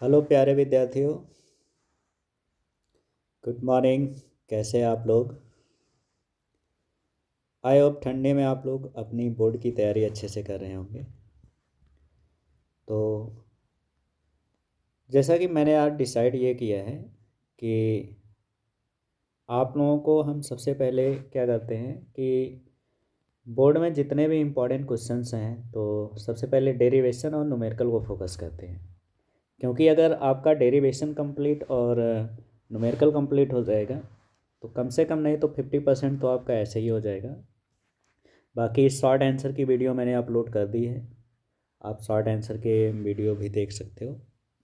Hello प्यारे विद्यार्थियों, good morning. कैसे हैं आप लोग? आई होप ठंडे में आप लोग अपनी बोर्ड की तैयारी अच्छे से कर रहे होंगे। तो जैसा कि मैंने आज डिसाइड ये किया है कि आप लोगों को हम सबसे पहले क्या करते हैं कि बोर्ड में जितने भी इम्पोर्टेंट क्वेश्चंस हैं तो सबसे पहले डेरिवेशन और न्यूमेरिकल को फोकस करते हैं। क्योंकि अगर आपका डेरिवेशन कंप्लीट और न्यूमेरिकल कंप्लीट हो जाएगा तो कम से कम नहीं तो 50% तो आपका ऐसे ही हो जाएगा। बाकी शॉर्ट आंसर की वीडियो मैंने अपलोड कर दी है, आप शॉर्ट आंसर के वीडियो भी देख सकते हो।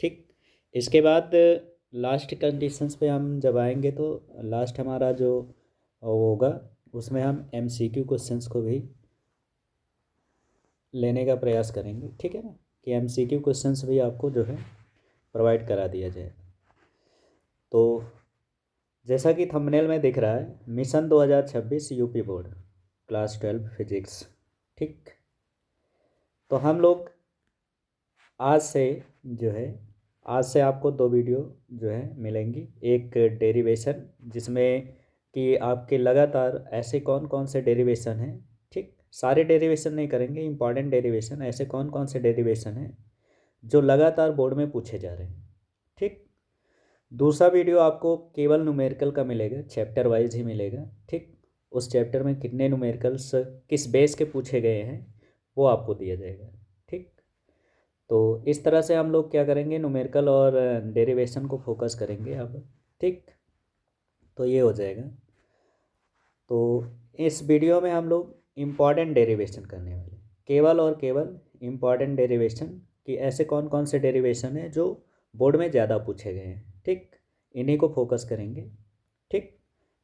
ठीक, इसके बाद लास्ट कंडीशंस पे हम जब आएंगे तो लास्ट हमारा जो वो होगा उसमें हम एमसीक्यू क्वेश्चंस को भी लेने का प्रयास करेंगे। ठीक है ना, कि एमसीक्यू क्वेश्चंस भी आपको जो है प्रोवाइड करा दिया जाए। तो जैसा कि थंबनेल में दिख रहा है, mission 2026 UP board class 12 physics. ठीक, तो हम लोग आज से जो है आज से आपको दो वीडियो जो है मिलेंगी। एक डेरिवेशन जिसमें कि आपके लगातार ऐसे कौन कौन से डेरिवेशन हैं। ठीक, सारे डेरिवेशन नहीं करेंगे, इंपॉर्टेंट डेरिवेशन, ऐसे कौन कौन से डेरिवेशन हैं जो लगातार बोर्ड में पूछे जा रहे हैं। ठीक, दूसरा वीडियो आपको केवल न्यूमेरिकल का मिलेगा, चैप्टर वाइज ही मिलेगा। ठीक, उस चैप्टर में कितने न्यूमेरिकल्स किस बेस के पूछे गए हैं वो आपको दिया जाएगा। ठीक, तो इस तरह से हम लोग क्या करेंगे, न्यूमेरिकल और डेरिवेशन को फोकस करेंगे अब। ठीक, तो ये हो जाएगा। तो इस वीडियो में हम लोग इम्पॉर्टेंट डेरिवेशन करने वाले, केवल और केवल इम्पॉर्टेंट डेरिवेशन कि ऐसे कौन कौन से डेरिवेशन हैं जो बोर्ड में ज़्यादा पूछे गए हैं। ठीक, इन्हीं को फोकस करेंगे। ठीक,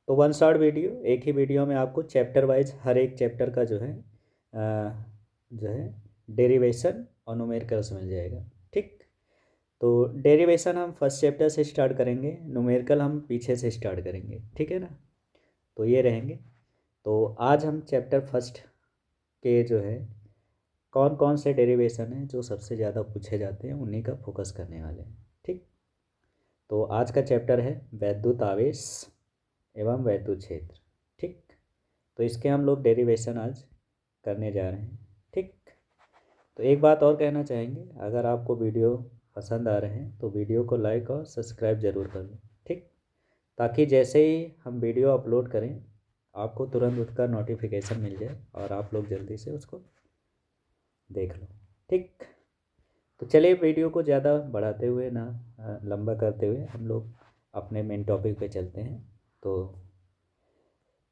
तो वन शॉट वीडियो, एक ही वीडियो में आपको चैप्टर वाइज हर एक चैप्टर का जो है डेरिवेशन और न्यूमेरिकल्स मिल जाएगा। ठीक, तो डेरिवेशन हम फर्स्ट चैप्टर से स्टार्ट करेंगे, न्यूमेरिकल हम पीछे से स्टार्ट करेंगे। ठीक है ना, तो ये रहेंगे। तो आज हम चैप्टर फर्स्ट के जो है कौन कौन से डेरिवेशन हैं जो सबसे ज़्यादा पूछे जाते हैं उन्हीं का फोकस करने वाले हैं। ठीक, तो आज का चैप्टर है वैद्युत आवेश एवं वैद्युत क्षेत्र। ठीक, तो इसके हम लोग डेरिवेशन आज करने जा रहे हैं। ठीक, तो एक बात और कहना चाहेंगे, अगर आपको वीडियो पसंद आ रहे हैं तो वीडियो को लाइक और सब्सक्राइब ज़रूर कर लें। ठीक, ताकि जैसे ही हम वीडियो अपलोड करें आपको तुरंत उसका नोटिफिकेशन मिल जाए और आप लोग जल्दी से उसको देख लो। ठीक, तो चलिए वीडियो को ज़्यादा बढ़ाते हुए ना लंबा करते हुए हम लोग अपने मेन टॉपिक पे चलते हैं। तो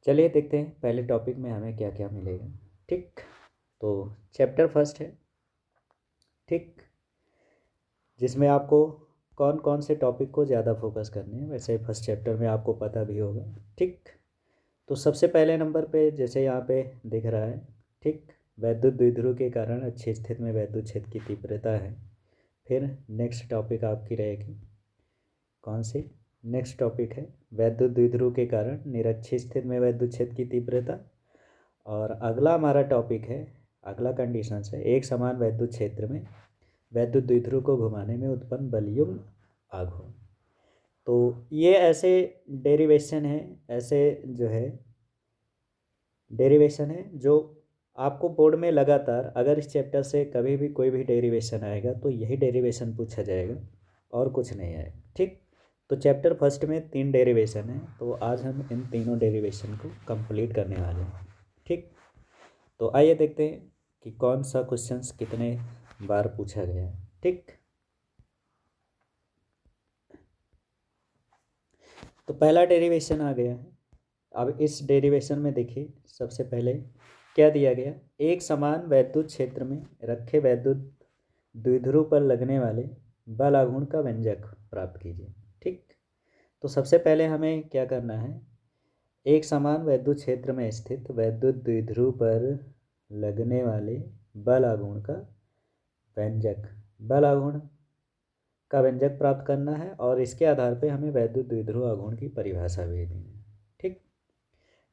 चलिए देखते हैं पहले टॉपिक में हमें क्या क्या मिलेगा। ठीक, तो चैप्टर फर्स्ट है। ठीक, जिसमें आपको कौन कौन से टॉपिक को ज़्यादा फोकस करने हैं, वैसे फर्स्ट चैप्टर में आपको पता भी होगा। ठीक, तो सबसे पहले नंबर पे जैसे यहाँ पे दिख रहा है, ठीक, वैद्युत द्विध्रुव के कारण अच्छी स्थिति में वैद्युत क्षेत्र की तीव्रता है। फिर नेक्स्ट टॉपिक आपकी रहेगी कौन सी, नेक्स्ट टॉपिक है वैद्युत द्विध्रुव के कारण निरक्षी स्थिति में वैद्युत क्षेत्र की तीव्रता। और अगला हमारा टॉपिक है, अगला कंडीशन है एक समान वैद्युत क्षेत्र में वैद्युत द्विध्रुव को घुमाने में उत्पन्न बलयुग्म आघूर्ण। तो ये ऐसे डेरिवेशन है, ऐसे जो है डेरिवेशन है जो आपको बोर्ड में लगातार अगर इस चैप्टर से कभी भी कोई भी डेरिवेशन आएगा तो यही डेरिवेशन पूछा जाएगा और कुछ नहीं आएगा। ठीक, तो चैप्टर फर्स्ट में 3 डेरिवेशन है, तो आज हम इन तीनों डेरिवेशन को कंप्लीट करने वाले हैं। ठीक, तो आइए देखते हैं कि कौन सा क्वेश्चंस कितने बार पूछा गया है। ठीक, तो पहला डेरिवेशन आ गया है। अब इस डेरिवेशन में देखिए सबसे पहले क्या दिया गया, एक समान वैद्युत क्षेत्र में रखे वैद्युत द्विध्रुव पर लगने वाले बल आघूर्ण का व्यंजक प्राप्त कीजिए। ठीक, तो सबसे पहले हमें क्या करना है, एक समान वैद्युत क्षेत्र में स्थित वैद्युत द्विध्रुव पर लगने वाले बल आघूर्ण का व्यंजक, बल आघूर्ण का व्यंजक प्राप्त करना है और इसके आधार पे हमें वैद्युत द्विध्रुव आघूर्ण की परिभाषा भी देनी है। ठीक,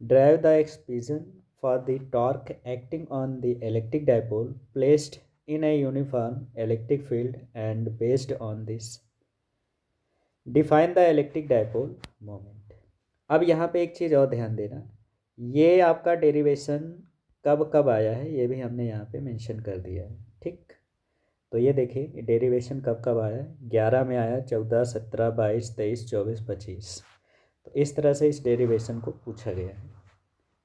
drive the expression for the torque acting on the electric dipole placed in a uniform electric field and based on this define the electric dipole moment. अब यहाँ पे एक चीज़ और ध्यान देना, ये आपका डेरिवेशन कब कब आया है ये भी हमने यहाँ पे मेंशन कर दिया है। ठीक, तो ये देखिए डेरिवेशन कब कब आया है, 11 में आया, 14, 17, 22, 23, 24, 25। तो इस तरह से इस डेरिवेशन को पूछा गया है।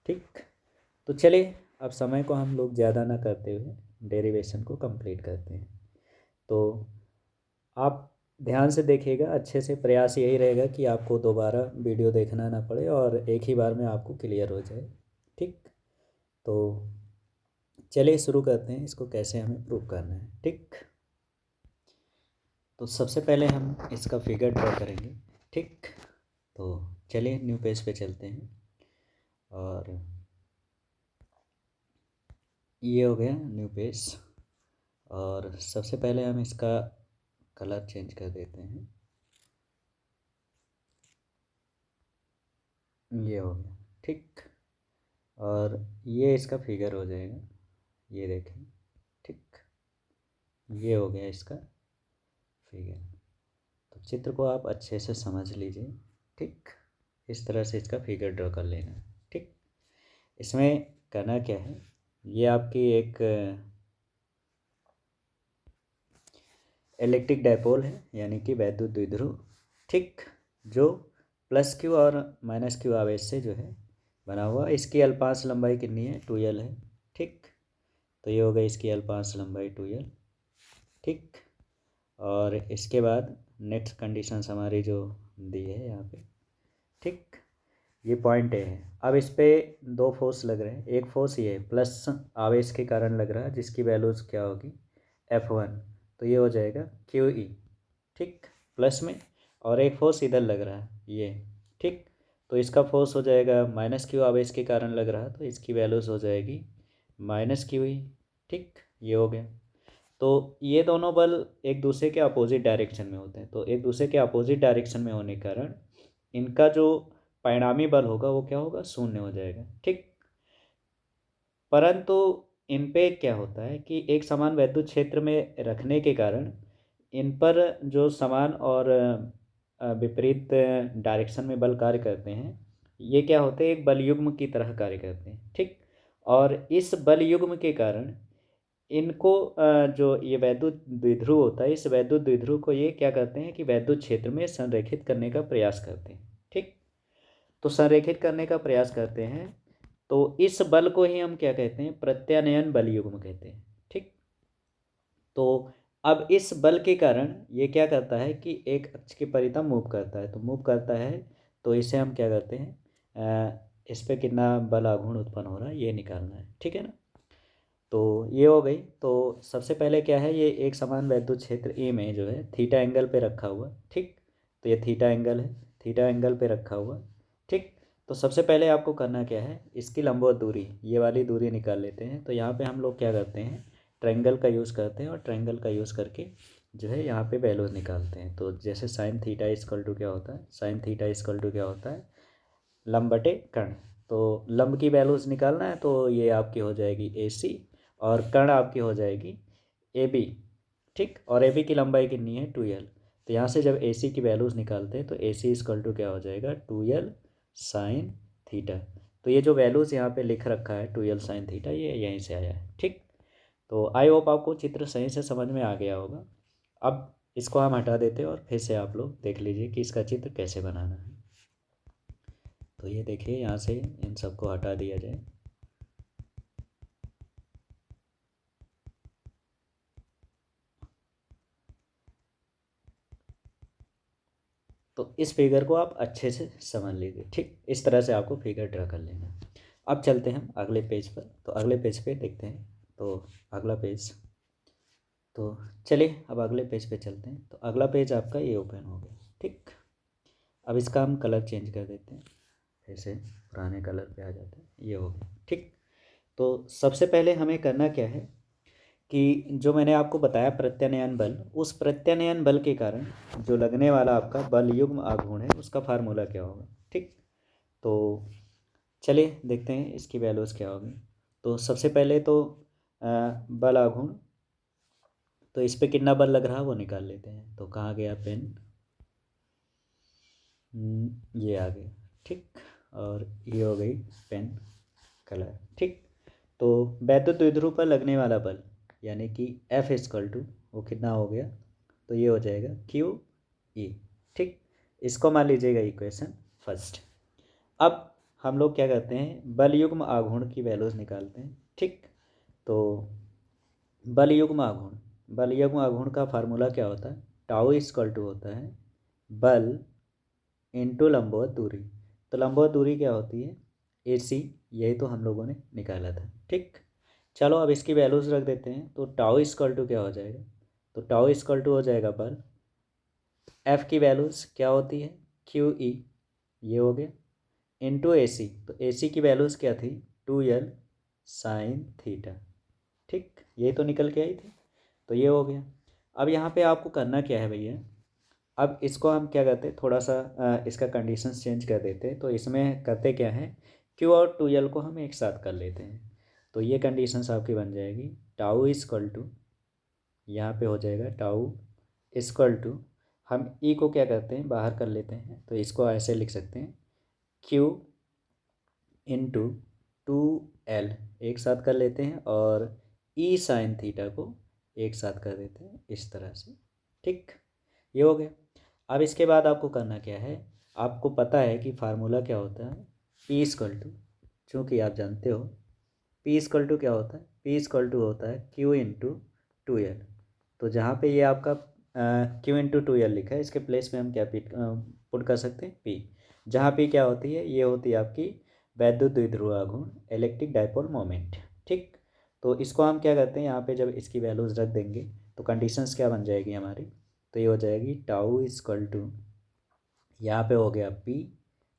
ठीक, तो चलिए अब समय को हम लोग ज़्यादा ना करते हुए डेरिवेशन को कंप्लीट करते हैं। तो आप ध्यान से देखिएगा, अच्छे से, प्रयास यही रहेगा कि आपको दोबारा वीडियो देखना ना पड़े और एक ही बार में आपको क्लियर हो जाए। ठीक, तो चलिए शुरू करते हैं, इसको कैसे हमें प्रूव करना है। ठीक, तो सबसे पहले हम इसका फिगर ड्रॉ करेंगे। ठीक, तो चलिए न्यू पेज पे चलते हैं और ये हो गया न्यू पेज। और सबसे पहले हम इसका कलर चेंज कर देते हैं, ये हो गया। ठीक, और ये इसका फिगर हो जाएगा, ये देखें। ठीक, ये हो गया इसका फिगर। तो चित्र को आप अच्छे से समझ लीजिए। ठीक, इस तरह से इसका फिगर ड्रॉ कर लेना है। ठीक, इसमें करना क्या है, ये आपकी एक इलेक्ट्रिक डायपोल है, यानी कि वैद्युत द्विध्रुव। ठीक, जो प्लस क्यू और माइनस क्यू आवेश से जो है बना हुआ। इसकी अल्पांश लंबाई कितनी है, 2l है। ठीक, तो ये हो गई इसकी अल्पांश लंबाई 2l। ठीक, और इसके बाद नेक्स्ट कंडीशंस हमारी जो दी है यहाँ पे। ठीक, ये पॉइंट ए है। अब इस पे दो फोर्स लग रहे हैं, एक फोर्स ये प्लस आवेश के कारण लग रहा है जिसकी वैल्यूज क्या होगी, F1, तो ये हो जाएगा QE। ठीक, प्लस में, और एक फोर्स इधर लग रहा है ये। ठीक, तो इसका फोर्स हो जाएगा माइनस क्यू, आवेश के कारण लग रहा है तो इसकी वैल्यूज हो जाएगी माइनस QE। ठीक, ये हो गया। तो ये दोनों बल एक दूसरे के अपोजिट डायरेक्शन में होते हैं, तो एक दूसरे के अपोजिट डायरेक्शन में होने के कारण इनका जो परिणामी बल होगा वो क्या होगा, शून्य हो जाएगा। ठीक, परंतु इन पे क्या होता है कि एक समान वैद्युत क्षेत्र में रखने के कारण इन पर जो समान और विपरीत डायरेक्शन में बल कार्य करते हैं, ये क्या होते हैं, एक बल युग्म की तरह कार्य करते हैं। ठीक, और इस बल युग्म के कारण इनको जो ये वैद्युत द्विध्रुव होता है, इस वैद्युत द्विध्रुव को ये क्या करते हैं कि वैद्युत क्षेत्र में संरेखित करने का प्रयास करते हैं। ठीक, तो संरेखित करने का प्रयास करते हैं, तो इस बल को ही हम क्या कहते हैं, प्रत्यानयन बल युग्म कहते हैं। ठीक, तो अब इस बल के कारण ये क्या करता है कि एक अक्ष के परितः मूव करता है, तो मूव करता है तो इसे हम क्या करते हैं, इस पे कितना बल आघूर्ण उत्पन्न हो रहा है ये निकालना है। ठीक है ना, तो ये हो गई। तो सबसे पहले क्या है, ये एक समान वैद्युत क्षेत्र ए में जो है थीटा एंगल पे रखा हुआ। ठीक, तो ये थीटा एंगल है, थीटा एंगल पे रखा हुआ। ठीक, तो सबसे पहले आपको करना क्या है, इसकी लंबवत दूरी, ये वाली दूरी निकाल लेते हैं। तो यहाँ पे हम लोग क्या करते हैं, ट्रायंगल का यूज़ करते हैं और ट्रायंगल का यूज़ करके जो है यहाँ पे वैल्यूज निकालते हैं। तो जैसे साइन थीटा इक्वल टू क्या होता है, साइन थीटा इक्वल टू क्या होता है, लंब बटे कर्ण। तो लंब की वैल्यूज निकालना है तो ये आपकी हो जाएगी AC, और कर्ण आपकी हो जाएगी AB। ठीक, और AB की लंबाई कितनी है, 2l। तो यहाँ से जब AC की वैल्यूज निकालते हैं तो AC इक्वल टू क्या हो जाएगा, 2l साइन थीटा। तो ये जो वैल्यूज़ यहाँ पे लिख रखा है 2l साइन थीटा, ये यहीं से आया है। ठीक, तो आई होप आपको चित्र सही से समझ में आ गया होगा। अब इसको हम हटा देते हैं और फिर से आप लोग देख लीजिए कि इसका चित्र कैसे बनाना है। तो ये देखिए, यहाँ से इन सबको हटा दिया जाए। तो इस फिगर को आप अच्छे से समझ लीजिए। ठीक, इस तरह से आपको फिगर ड्रा कर लेना है। अब चलते हैं हम अगले पेज पर, तो अगले पेज पे देखते हैं। तो अगला पेज, तो चलिए अब अगले पेज पे चलते हैं। तो अगला पेज आपका ये ओपन हो गया। ठीक, अब इसका हम कलर चेंज कर देते हैं, फिर से पुराने कलर पे आ जाते हैं, ये हो गया। ठीक, तो सबसे पहले हमें करना क्या है कि जो मैंने आपको बताया प्रत्यानयन बल, उस प्रत्यानयन बल के कारण जो लगने वाला आपका बल युग्म आघूर्ण है उसका फार्मूला क्या होगा। ठीक, तो चलिए देखते हैं इसकी वैल्यूज़ क्या होगी। तो सबसे पहले तो बल आघूर्ण, तो इस पे कितना बल लग रहा है वो निकाल लेते हैं। तो कहाँ गया पेन, ये आ गई, ठीक। और ये हो गई पेन कलर, ठीक। तो वैद्युत द्विध्रुव पर लगने वाला बल यानी कि F इक्वल टू वो कितना हो गया, तो ये हो जाएगा QE, ठीक। इसको मान लीजिएगा इक्वेशन फर्स्ट। अब हम लोग क्या करते हैं, बल युग्म आघूर्ण की वैल्यूज निकालते हैं, ठीक। तो बल युग्म आघूर्ण, बल युग्म आघूर्ण का फार्मूला क्या होता है, टाउ इक्वल टू होता है बल इंटू लंबवत दूरी। तो लंबवत दूरी क्या होती है, AC, यही तो हम लोगों ने निकाला था, ठीक। चलो अब इसकी वैल्यूज रख देते हैं। तो टाउ इक्वल टू क्या हो जाएगा, तो टाउ इक्वल टू हो जाएगा बल, F की वैल्यूज क्या होती है QE, ये हो गया, इंटू AC। तो AC की वैल्यूज क्या थी 2L साइन थीटा, ठीक, यही तो निकल के आई थी। तो ये हो गया। अब यहाँ पे आपको करना क्या है भैया, अब इसको हम क्या करते हैं, थोड़ा सा इसका कंडीशंस चेंज कर देते हैं। तो इसमें करते क्या है, Q और 2L को हम एक साथ कर लेते हैं। तो ये कंडीशंस आपकी बन जाएगी, टाउ इक्वल टू, यहाँ पे हो जाएगा टाउ इक्वल टू, हम E को क्या करते हैं बाहर कर लेते हैं। तो इसको ऐसे लिख सकते हैं Q इंटू 2L एक साथ कर लेते हैं, और E साइन थीटा को एक साथ कर देते हैं इस तरह से, ठीक। ये हो गया। अब इसके बाद आपको करना क्या है, आपको पता है कि फार्मूला क्या होता है, P इक्वल टू, चूँकि आप जानते हो P इक्वल टू क्या होता है, P इक्वल टू होता है Q इंटू 2L। तो जहाँ पे ये आपका Q इंटू 2L लिखा है, इसके प्लेस में हम क्या पुट कर सकते हैं P, जहाँ P क्या होती है, ये होती है आपकी वैद्युत द्विध्रुव आघूर्ण, इलेक्ट्रिक डाइपोल मोमेंट, ठीक। तो इसको हम क्या करते हैं, यहाँ पे जब इसकी वैल्यूज़ रख देंगे तो कंडीशंस क्या बन जाएगी हमारी, तो ये हो जाएगी टाउ इक्वल टू, यहाँ पे हो गया P,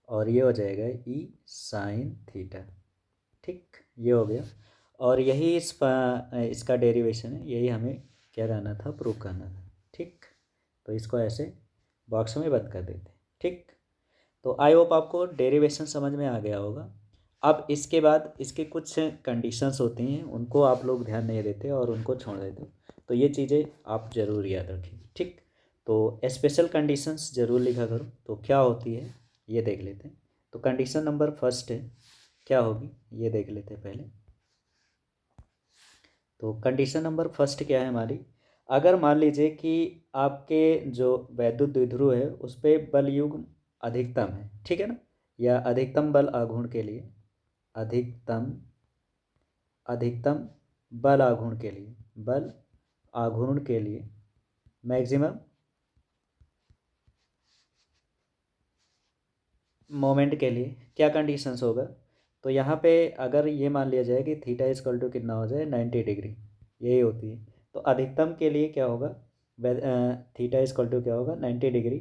और ये हो जाएगा E साइन थीटा, ठीक, ये हो गया। और यही इसका डेरिवेशन है, यही हमें क्या करना था, प्रूव करना था, ठीक। तो इसको ऐसे बॉक्स में बंद कर देते हैं, ठीक। तो आई होप आपको डेरिवेशन समझ में आ गया होगा। अब इसके बाद इसके कुछ कंडीशंस होती हैं, उनको आप लोग ध्यान नहीं देते और उनको छोड़ देते हो, तो ये चीज़ें आप ज़रूर याद रखें, ठीक। तो स्पेशल कंडीशंस ज़रूर लिखा करो। तो क्या होती है ये देख लेते हैं। तो कंडीशन नंबर फर्स्ट है, क्या होगी ये देख लेते हैं पहले। तो कंडीशन नंबर फर्स्ट क्या है हमारी, अगर मान लीजिए कि आपके जो वैद्युत द्विध्रुव है उस पर बल युग्म अधिकतम है, ठीक है ना, या अधिकतम बल आघूर्ण के लिए, अधिकतम अधिकतम बल आघूर्ण के लिए, बल आघूर्ण के लिए मैक्सिमम मोमेंट के लिए क्या कंडीशंस होगा। तो यहाँ पे अगर ये मान लिया जाए कि थीटा इक्वल टू कितना हो जाए 90 डिग्री, यही होती है। तो अधिकतम के लिए क्या होगा, थीटा इक्वल टू क्या होगा 90 डिग्री।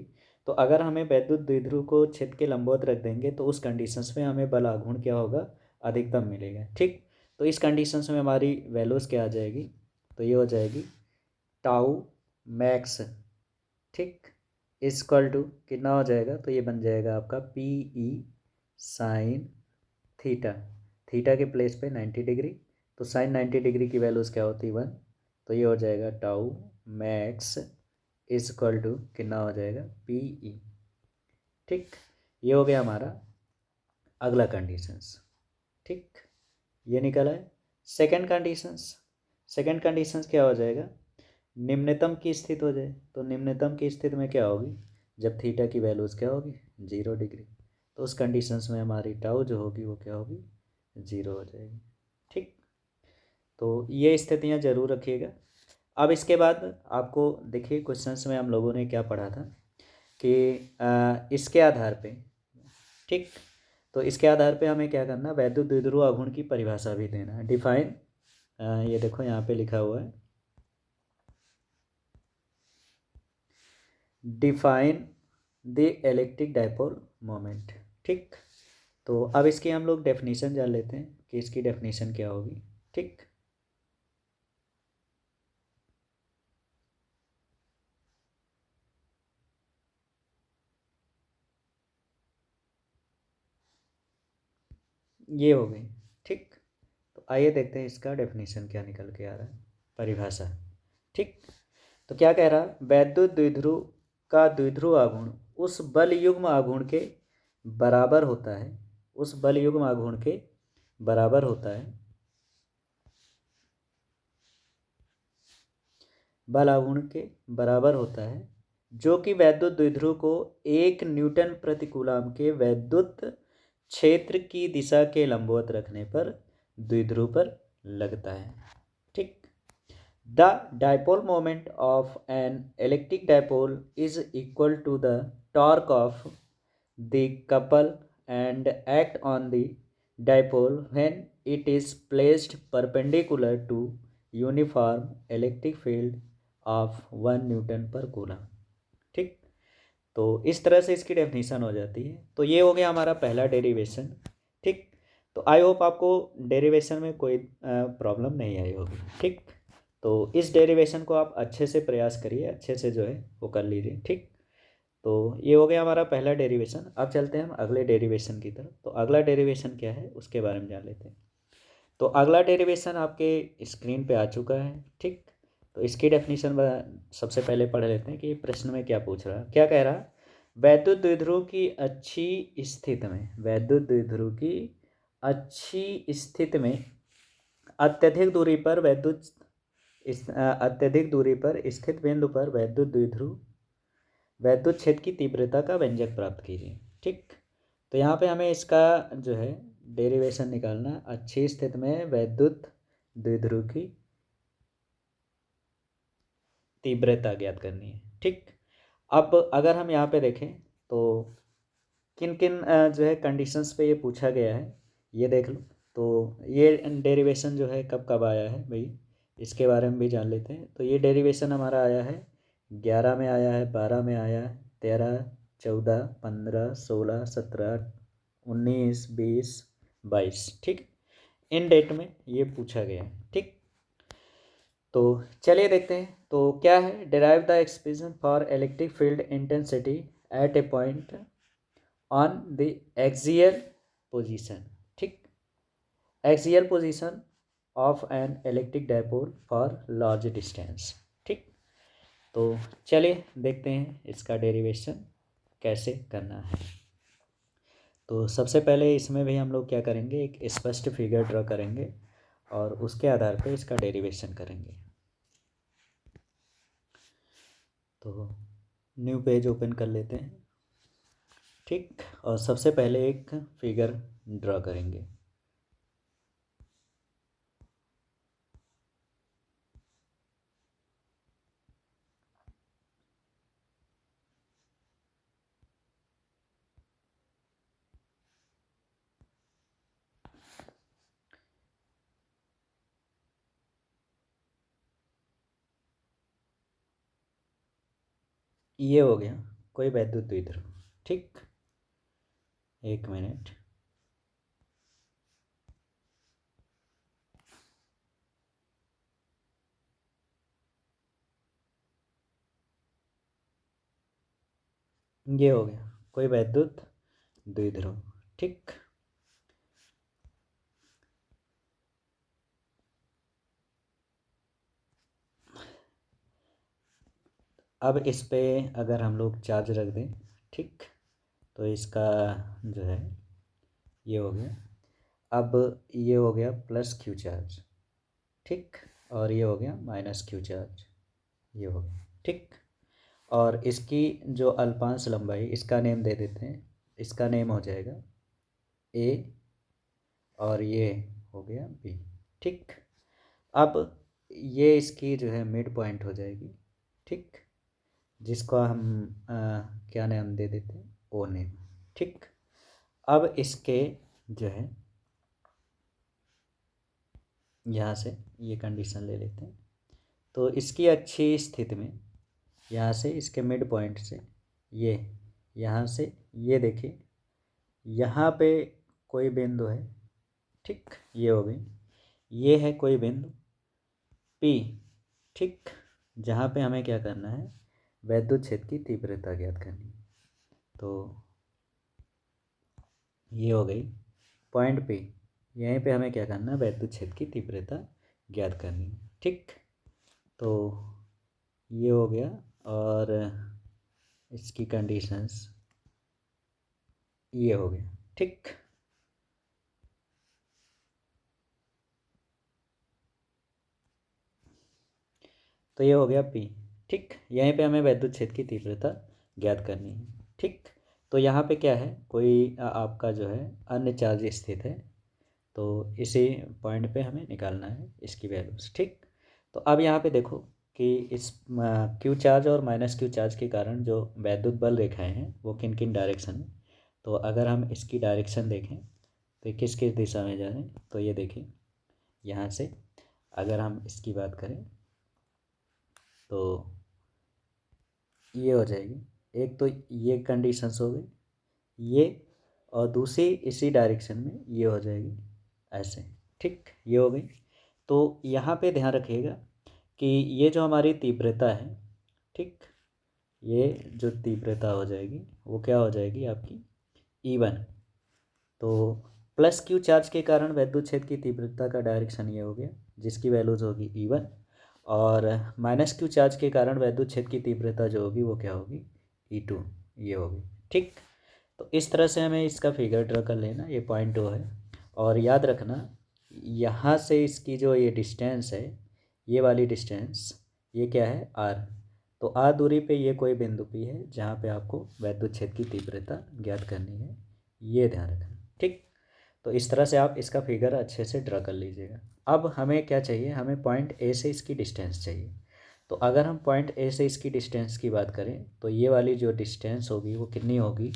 तो अगर हमें वैद्युत द्विध्रुव को छेद के लंबवत रख देंगे तो उस कंडीशंस में हमें बल आघूर्ण क्या होगा, अधिकतम मिलेगा, ठीक। तो इस कंडीशंस में हमारी वैल्यूज़ क्या आ जाएगी, तो ये हो जाएगी टाउ मैक्स, ठीक, इक्वल टू कितना हो जाएगा, तो ये बन जाएगा आपका PE साइन थीटा, थीटा के प्लेस पे 90 डिग्री। तो साइन 90 डिग्री की वैल्यूज़ क्या होती है 1। तो ये हो जाएगा टाउ मैक्स इक्वल टू कितना हो जाएगा PE, ठीक। ये हो गया हमारा अगला कंडीशंस, ठीक, ये निकला है। सेकंड कंडीशंस, सेकंड कंडीशंस क्या हो जाएगा, निम्नतम की स्थिति हो जाए। तो निम्नतम की स्थिति में क्या होगी, जब थीटा की वैल्यूज़ क्या होगी 0 डिग्री। तो उस कंडीशंस में हमारी टाउ जो होगी वो क्या होगी 0 हो जाएगी, ठीक। तो ये स्थितियाँ ज़रूर रखिएगा। अब इसके बाद आपको देखिए क्वेश्चंस में हम लोगों ने क्या पढ़ा था कि इसके आधार पे, ठीक। तो इसके आधार पे हमें क्या करना, वैद्युत द्विध्रुव आघूर्ण की परिभाषा भी देना है, डिफाइन, ये देखो यहाँ पे लिखा हुआ है, define the electric dipole moment, ठीक। तो अब इसकी हम लोग डेफिनेशन जान लेते हैं कि इसकी डेफिनेशन क्या होगी, ठीक। ये हो गई, ठीक। तो आइए देखते हैं इसका डेफिनेशन क्या निकल के आ रहा है, परिभाषा, ठीक। तो क्या कह रहा है, वैद्युत द्विध्रुव का द्विध्रुव आघूर्ण उस बल युग्म आघूर्ण के बराबर होता है, उस बल युग्म आघूर्ण के बराबर होता है, बल आघूर्ण के बराबर होता है, जो कि वैद्युत द्विध्रुव को 1 न्यूटन प्रति कूलम के वैद्युत क्षेत्र की दिशा के लंबवत रखने पर द्विध्रुव पर लगता है। ठीक। The dipole moment of an electric dipole is equal to the torque of the couple and act on the dipole when it is placed perpendicular to uniform electric field of 1 newton per coulomb. ठीक। तो इस तरह से इसकी definition हो जाती है। तो ये हो गया हमारा पहला डेरिवेशन। ठीक। तो आई होप आपको डेरिवेशन में कोई प्रॉब्लम नहीं आई होगी। ठीक। तो इस डेरिवेशन को आप अच्छे से प्रयास करिए, अच्छे से जो है वो कर लीजिए। ठीक। तो ये हो गया हमारा पहला डेरिवेशन। अब चलते हैं हम अगले डेरिवेशन की तरफ। तो अगला डेरिवेशन क्या है उसके बारे में जान लेते हैं। तो अगला डेरिवेशन आपके स्क्रीन पे आ चुका है। ठीक। तो इसकी डेफिनेशन सबसे पहले पढ़ लेते हैं कि प्रश्न में क्या पूछ रहा है। क्या कह रहा है? वैद्युत द्विध्रुव की अच्छी स्थिति में, वैद्युत द्विध्रुव की अच्छी स्थिति में अत्यधिक दूरी पर अत्यधिक दूरी पर स्थित बिंदु पर वैद्युत द्विध्रुव वैद्युत क्षेत्र की तीव्रता का व्यंजक प्राप्त कीजिए। ठीक। तो यहाँ पे हमें इसका जो है डेरिवेशन निकालना, अच्छी स्थिति में वैद्युत द्विध्रुव की तीव्रता ज्ञात करनी है। ठीक। अब अगर हम यहाँ पे देखें तो किन किन जो है कंडीशंस पे ये पूछा गया है ये देख लो। तो ये डेरिवेशन जो है कब कब आया है भाई, इसके बारे में भी जान लेते हैं। तो ये डेरिवेशन हमारा आया है 11 में, आया है 12 में, आया है 13, 14, 15, 16, 17, 19, 20, 22। ठीक। इन डेट में ये पूछा गया है। ठीक। तो चलिए देखते हैं। तो क्या है? Derive the expression for electric field intensity at a point on the axial position. ठीक। Axial position of an electric dipole for large distance. ठीक। तो चलिए देखते हैं इसका डेरिवेशन कैसे करना है। तो सबसे पहले इसमें भी हम लोग क्या करेंगे, एक स्पष्ट फिगर ड्रॉ करेंगे और उसके आधार पर इसका डेरिवेशन करेंगे। तो न्यू पेज ओपन कर लेते हैं। ठीक। और सबसे पहले एक फिगर ड्रॉ करेंगे। ये हो गया कोई वैद्युत द्विध्रुव। ठीक। एक मिनट। ये हो गया कोई वैद्युत द्विध्रुव। ठीक। अब इस पे अगर हम लोग चार्ज रख दें, ठीक, तो इसका जो है ये हो गया। अब ये हो गया प्लस क्यू चार्ज। ठीक। और ये हो गया माइनस क्यू चार्ज। ये हो गया। ठीक। और इसकी जो अल्पांश लंबाई, इसका नेम दे देते हैं। इसका नेम हो जाएगा ए और ये हो गया बी। ठीक। अब ये इसकी जो है मिड पॉइंट हो जाएगी। ठीक। जिसको हम क्या नेम दे देते हैं, ओ नेम। ठीक। अब इसके जो है यहाँ से ये कंडीशन ले लेते हैं। तो इसकी अच्छी स्थिति में यहाँ से इसके मिड पॉइंट से ये यहाँ से ये देखिए यहाँ पे कोई बिंदु है। ठीक। ये हो गई, ये है कोई बिंदु पी। ठीक। जहाँ पे हमें क्या करना है, वैद्युत क्षेत्र की तीव्रता ज्ञात करनी है। तो ये हो गई पॉइंट पे, यहीं पे हमें क्या करना है, वैद्युत क्षेत्र की तीव्रता ज्ञात करनी है। ठीक। तो ये हो गया। और इसकी कंडीशंस ये हो गया। ठीक, तो ये हो गया P। ठीक, यहीं पे हमें वैद्युत क्षेत्र की तीव्रता ज्ञात करनी है। ठीक, तो यहाँ पे क्या है, कोई आपका जो है अन्य चार्ज स्थित है, तो इसी पॉइंट पे हमें निकालना है इसकी वैल्यूज। ठीक, तो अब यहाँ पे देखो कि इस क्यू चार्ज और माइनस क्यू चार्ज के कारण जो वैद्युत बल रेखाएं हैं वो किन किन डायरेक्शन में। तो अगर हम इसकी डायरेक्शन देखें तो ये किस किस दिशा में जा रहे हैं, तो ये देखिए यहाँ से अगर हम इसकी बात करें तो ये हो जाएगी, एक तो ये कंडीशंस हो गई ये, और दूसरी इसी डायरेक्शन में ये हो जाएगी ऐसे। ठीक, ये हो गई। तो यहाँ पे ध्यान रखिएगा कि ये जो हमारी तीव्रता है, ठीक, ये जो तीव्रता हो जाएगी वो क्या हो जाएगी आपकी E1। तो प्लस क्यू चार्ज के कारण वैद्युत क्षेत्र की तीव्रता का डायरेक्शन ये हो गया जिसकी वैल्यूज होगी E1, और माइनस क्यू चार्ज के कारण वैद्युत क्षेत्र की तीव्रता जो होगी वो क्या होगी E2, ये होगी। ठीक, तो इस तरह से हमें इसका फिगर ड्रा कर लेना, ये पॉइंट 2 है। और याद रखना यहाँ से इसकी जो ये डिस्टेंस है, ये वाली डिस्टेंस, ये क्या है R। तो R दूरी पे ये कोई बिंदु P है जहाँ पे आपको वैद्युत क्षेत्र की तीव्रता ज्ञात करनी है, ये ध्यान रखना। ठीक, तो इस तरह से आप इसका फिगर अच्छे से ड्रा कर लीजिएगा। अब हमें क्या चाहिए, हमें पॉइंट ए से इसकी डिस्टेंस चाहिए। तो अगर हम पॉइंट ए से इसकी डिस्टेंस की बात करें तो ये वाली जो डिस्टेंस होगी वो कितनी होगी,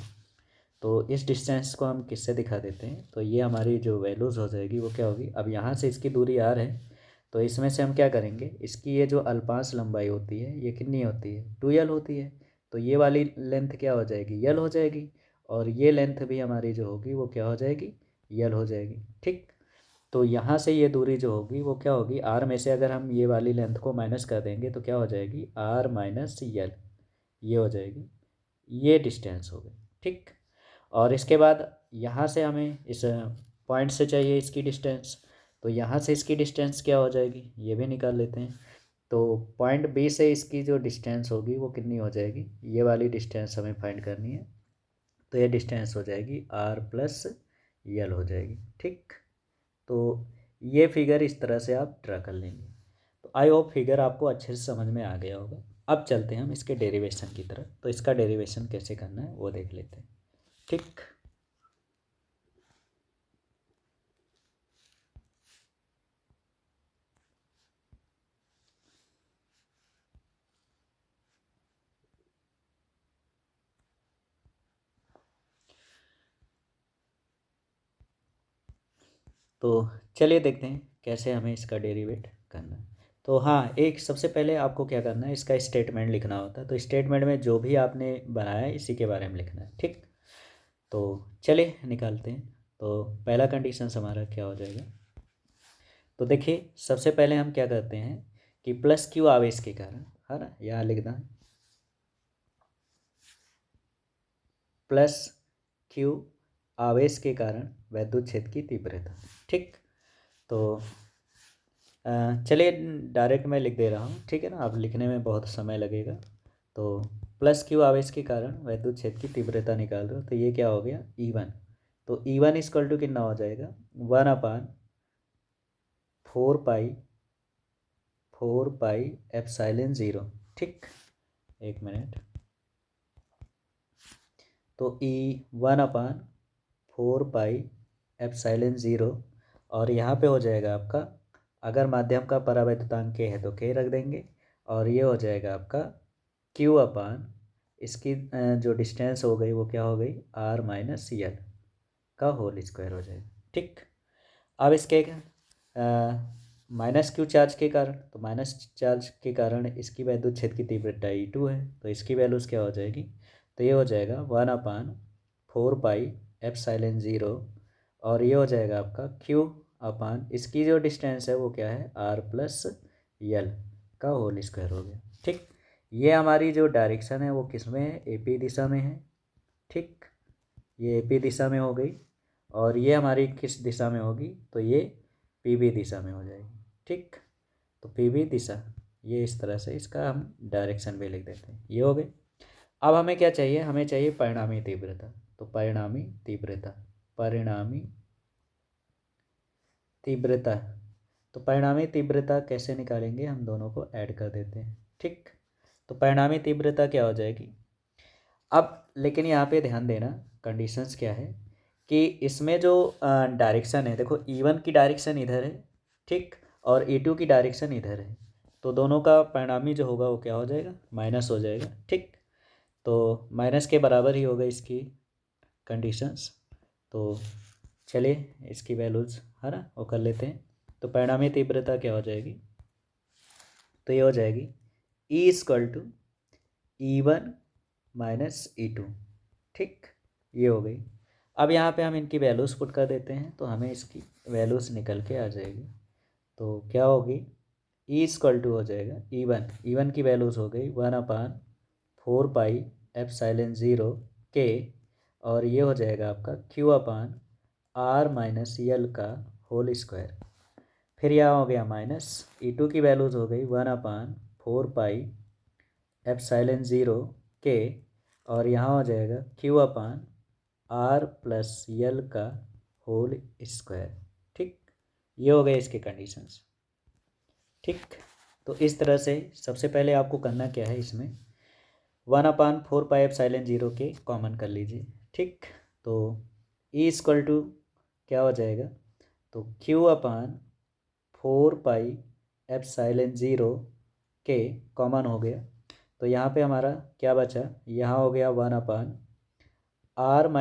तो इस डिस्टेंस को हम किससे दिखा देते हैं, तो ये हमारी जो वैल्यूज़ हो जाएगी वो क्या होगी। अब यहाँ से इसकी दूरी R है, तो इसमें से हम क्या करेंगे, इसकी ये जो अल्पांश लंबाई होती है ये कितनी होती है 2L होती है। तो ये वाली लेंथ क्या हो जाएगी L हो जाएगी, और ये लेंथ भी हमारी जो होगी वो क्या हो जाएगी L हो जाएगी। ठीक, तो यहाँ से ये दूरी जो होगी वो क्या होगी, R में से अगर हम ये वाली लेंथ को माइनस कर देंगे तो क्या हो जाएगी R माइनस L, ये हो जाएगी, ये डिस्टेंस हो गई। ठीक, और इसके बाद यहाँ से हमें इस पॉइंट से चाहिए इसकी डिस्टेंस, तो यहाँ से इसकी डिस्टेंस क्या हो जाएगी ये भी निकाल लेते हैं। तो पॉइंट बी से इसकी जो डिस्टेंस होगी वो कितनी हो जाएगी, ये वाली डिस्टेंस हमें फाइंड करनी है, तो ये डिस्टेंस हो जाएगी R प्लस L हो जाएगी। ठीक, तो ये फिगर इस तरह से आप ड्रा कर लेंगे। तो आई होप फिगर आपको अच्छे से समझ में आ गया होगा। अब चलते हैं हम इसके डेरिवेशन की तरफ, तो इसका डेरिवेशन कैसे करना है वो देख लेते हैं। ठीक, तो चलिए देखते हैं कैसे हमें इसका डेरिवेट करना है। तो हाँ, एक सबसे पहले आपको क्या करना है, इसका स्टेटमेंट लिखना होता है। तो स्टेटमेंट में जो भी आपने बनाया है इसी के बारे में लिखना है। ठीक, तो चलिए निकालते हैं। तो पहला कंडीशन हमारा क्या हो जाएगा, तो देखिए सबसे पहले हम क्या करते हैं कि प्लस क्यू आवेश के कारण, है ना, यहाँ लिखना है प्लस क्यू आवेश के कारण वैद्युत क्षेत्र की तीव्रता। ठीक, तो चलिए डायरेक्ट मैं लिख दे रहा हूँ, ठीक है ना, अब लिखने में बहुत समय लगेगा। तो प्लस क्यू आवेश के कारण वैद्युत क्षेत्र की तीव्रता निकाल रहे हो, तो ये क्या हो गया E1। तो E1 इक्वल टू कितना हो जाएगा 1/4 पाई एप्सिलॉन 0। ठीक, एक मिनट, तो E1/4 पाई एप्सिलॉन 0, और यहाँ पे हो जाएगा आपका, अगर माध्यम का परावैद्युतांक K है तो K रख देंगे, और ये हो जाएगा आपका Q अपान इसकी जो डिस्टेंस हो गई वो क्या हो गई R माइनस L का होल स्क्वायर हो जाएगा। ठीक, अब इसके माइनस क्यू चार्ज के कारण, तो माइनस चार्ज के कारण इसकी वैद्युत क्षेत्र की तीव्रता E2 है, तो इसकी वैल्यूज़ क्या हो जाएगी, तो ये हो जाएगा 1/4 पाई एप्सिलॉन 0, और ये हो जाएगा आपका Q अपान इसकी जो डिस्टेंस है वो क्या है R प्लस L का होल स्क्वायर हो गया। ठीक, ये हमारी जो डायरेक्शन है वो किस में है, AP दिशा में है। ठीक, ये AP दिशा में हो गई, और ये हमारी किस दिशा में होगी, तो ये PB दिशा में हो जाएगी। ठीक, तो PB दिशा, ये इस तरह से इसका हम डायरेक्शन भी लिख देते हैं, ये हो गए। अब हमें क्या चाहिए, हमें चाहिए परिणामी तीव्रता। तो परिणामी तीव्रता, तो परिणामी तीव्रता कैसे निकालेंगे, हम दोनों को ऐड कर देते हैं। ठीक, तो परिणामी तीव्रता क्या हो जाएगी अब, लेकिन यहाँ पे ध्यान देना कंडीशंस क्या है कि इसमें जो डायरेक्शन है, देखो E1 की डायरेक्शन इधर है, ठीक, और E2 की डायरेक्शन इधर है, तो दोनों का परिणामी जो होगा वो क्या हो जाएगा, माइनस हो जाएगा। ठीक, तो माइनस के बराबर ही होगा इसकी कंडीशंस। तो चलिए इसकी वैल्यूज़ है ना वो कर लेते हैं। तो परिणामी तीव्रता क्या हो जाएगी, तो ये हो जाएगी E=E1 - E2। ठीक, ये हो गई। अब यहाँ पे हम इनकी वैल्यूज़ पुट कर देते हैं, तो हमें इसकी वैल्यूज़ निकल के आ जाएगी। तो क्या होगी, E= हो जाएगा E1 की वैल्यूज़ हो गई 1/4πε0 K, और ये हो जाएगा आपका Q/R - L का होल स्क्वायर। फिर यहाँ हो गया माइनस, E2 की वैल्यूज़ हो गई 1/4πε0 K, और यहाँ हो जाएगा Q/R+L का होल स्क्वायर। ठीक, ये हो गए इसके कंडीशंस। ठीक, तो इस तरह से सबसे पहले आपको करना क्या है, इसमें 1/4πε0 के कॉमन कर लीजिए। ठीक, तो E= क्या हो जाएगा, तो Q/4πε0 के कॉमन हो गया, तो यहाँ पे हमारा क्या बचा, यहाँ हो गया 1/R -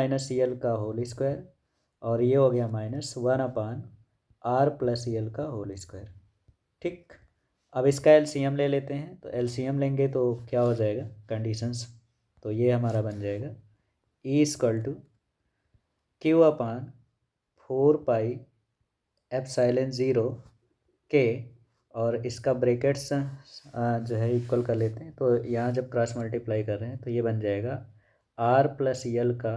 L का होल स्क्वायर, और ये हो गया माइनस 1/R+L का होल स्क्वायर। ठीक, अब इसका एलसीएम ले लेते हैं, तो एलसीएम लेंगे तो क्या हो जाएगा कंडीशंस, तो ये हमारा बन जाएगा E= Q/4πε0 K, और इसका ब्रैकेट्स जो है इक्वल कर लेते हैं। तो यहाँ जब क्रॉस मल्टीप्लाई कर रहे हैं तो ये बन जाएगा R+L का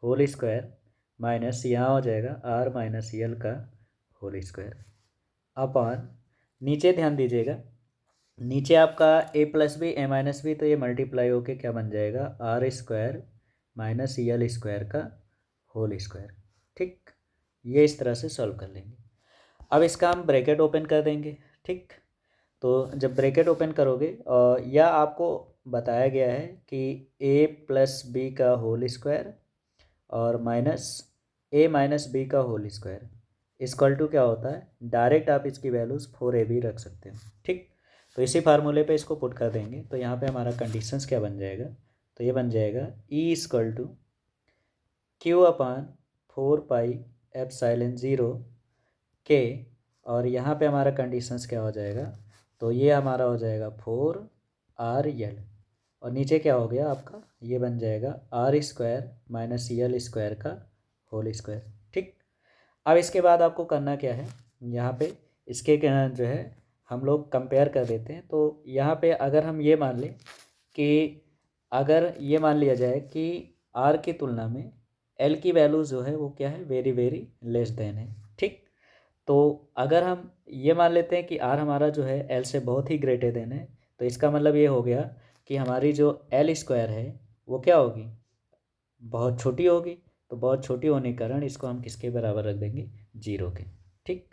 होल स्क्वायर माइनस यहाँ हो जाएगा R - L का होल स्क्वायर अपॉन, नीचे ध्यान दीजिएगा, नीचे आपका A+B A- B, तो ये मल्टीप्लाई होके क्या बन जाएगा R² - L² का होल स्क्वायर। ठीक, ये इस तरह से सॉल्व कर लेंगे। अब इसका हम ब्रैकेट ओपन कर देंगे। ठीक, तो जब ब्रैकेट ओपन करोगे, या आपको बताया गया है कि A+B का होल स्क्वायर और माइनस A - B का होल स्क्वायर इक्वल टू क्या होता है, डायरेक्ट आप इसकी वैल्यूज़ 4AB रख सकते हैं। ठीक, तो इसी फार्मूले पे इसको पुट कर देंगे, तो यहाँ पे हमारा कंडीशंस क्या बन जाएगा, तो ये बन जाएगा E= Q/4πε0 K, और यहाँ पे हमारा कंडीशंस क्या हो जाएगा, तो ये हमारा हो जाएगा 4RL, और नीचे क्या हो गया आपका, ये बन जाएगा R² - L² का होल स्क्वायर। ठीक, अब इसके बाद आपको करना क्या है, यहाँ पे इसके जो है हम लोग कंपेयर कर देते हैं। तो यहाँ पे अगर हम ये मान लें कि अगर ये मान लिया जाए कि R की तुलना में L की वैल्यू जो है वो क्या है, वेरी वेरी लेस देन है। ठीक, तो अगर हम ये मान लेते हैं कि R हमारा जो है L से बहुत ही ग्रेटर देन है, तो इसका मतलब ये हो गया कि हमारी जो L² है वो क्या होगी, बहुत छोटी होगी। तो बहुत छोटी होने के कारण इसको हम किसके बराबर रख देंगे, 0 के। ठीक,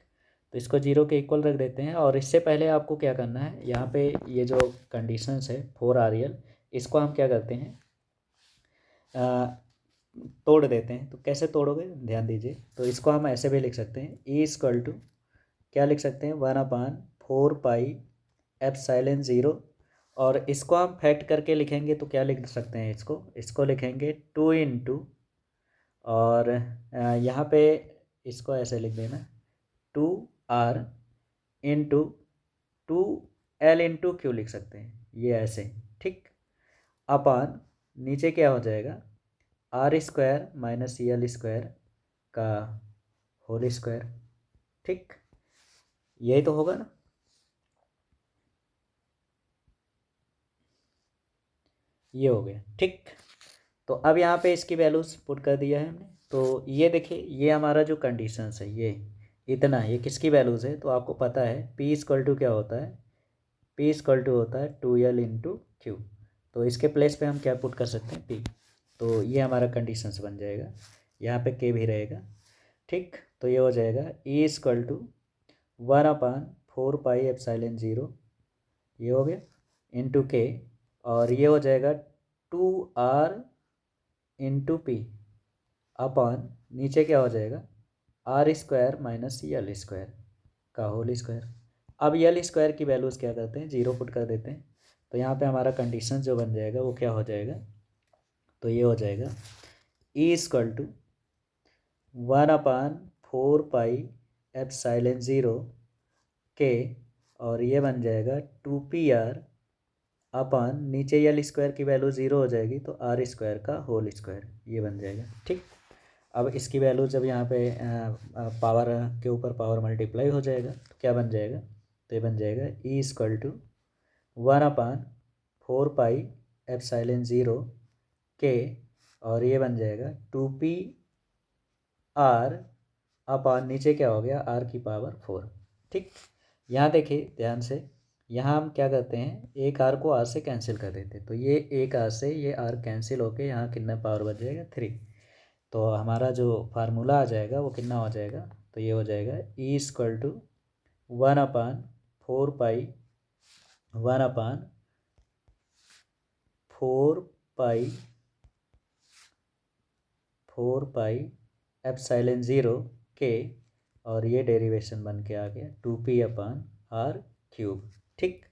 तो इसको 0 के इक्वल रख देते हैं, और इससे पहले आपको क्या करना है, यहाँ पे ये जो कंडीशंस है 4RL, इसको हम क्या करते हैं, तोड़ देते हैं। तो कैसे तोड़ोगे, ध्यान दीजिए, तो इसको हम ऐसे भी लिख सकते हैं, E= क्या लिख सकते हैं, 1/4πε0, और इसको हम फैक्ट करके लिखेंगे तो क्या लिख सकते हैं, इसको लिखेंगे 2 × और यहाँ पे इसको ऐसे लिख देना 2R × 2L × Q लिख सकते हैं, ये ऐसे। ठीक, अपॉन नीचे क्या हो जाएगा R² - L² का होल स्क्वायर। ठीक, यही तो होगा ना, ये हो गया। ठीक, तो अब यहाँ पे इसकी वैल्यूज़ पुट कर दिया है हमने। तो ये देखिए, ये हमारा जो कंडीशंस है ये इतना, ये किसकी वैल्यूज़ है, तो आपको पता है P= क्या होता है, P= होता है 2L × Q। तो इसके प्लेस पे हम क्या पुट कर सकते हैं, पी। तो ये हमारा कंडीशंस बन जाएगा, यहाँ पे के भी रहेगा, ठीक। तो ये हो जाएगा E equal to 1/4 pi epsilon 0, ये हो गया, इंटू के, और ये हो जाएगा 2r इंटू पी अपॉन नीचे क्या हो जाएगा, r² माइनस l² का होल स्क्वायर। अब l² की वैल्यूज़ क्या करते हैं, 0 पुट कर देते हैं। तो यहाँ पे हमारा कंडीशन जो बन जाएगा वो क्या हो जाएगा, तो ये हो जाएगा E equal to 1/4 pi epsilon 0 के, और ये बन जाएगा 2pr अपॉन नीचे l² की वैल्यू 0 हो जाएगी तो r² का होल स्क्वायर, ये बन जाएगा, ठीक। अब इसकी वैल्यू जब यहाँ पे पावर के ऊपर पावर मल्टीप्लाई हो जाएगा तो क्या बन जाएगा, तो ये बन जाएगा E equal to 1/4 pi epsilon 0 के, और ये बन जाएगा 2pr अपॉन नीचे क्या हो गया, r⁴, ठीक। यहाँ देखिए ध्यान से, यहाँ हम क्या करते हैं, एक r को r से कैंसिल कर देते हैं, तो ये एक r से ये r कैंसिल होके यहाँ कितना पावर बच जाएगा, 3। तो हमारा जो फार्मूला आ जाएगा वो कितना हो जाएगा, तो ये हो जाएगा ई इक्वल टू 1/4 पाई के, और ये डेरिवेशन बन के आ गया 2p/r³, ठीक।